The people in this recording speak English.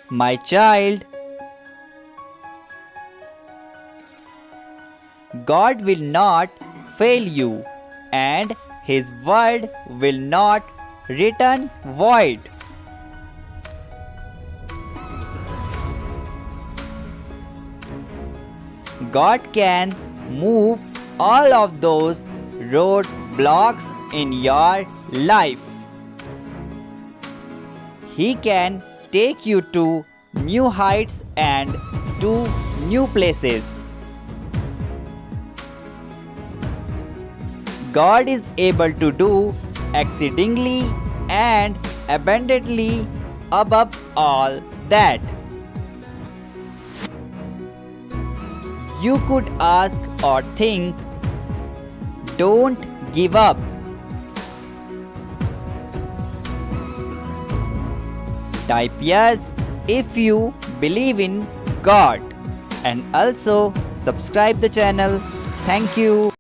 My child, God will not fail you, and His word will not return void. God can move all of those roadblocks in your life. He can take you to new heights and to new places. God is able to do exceedingly and abundantly above all that you could ask or think. Don't give up. Type yes if you believe in God, and also subscribe the channel. Thank you.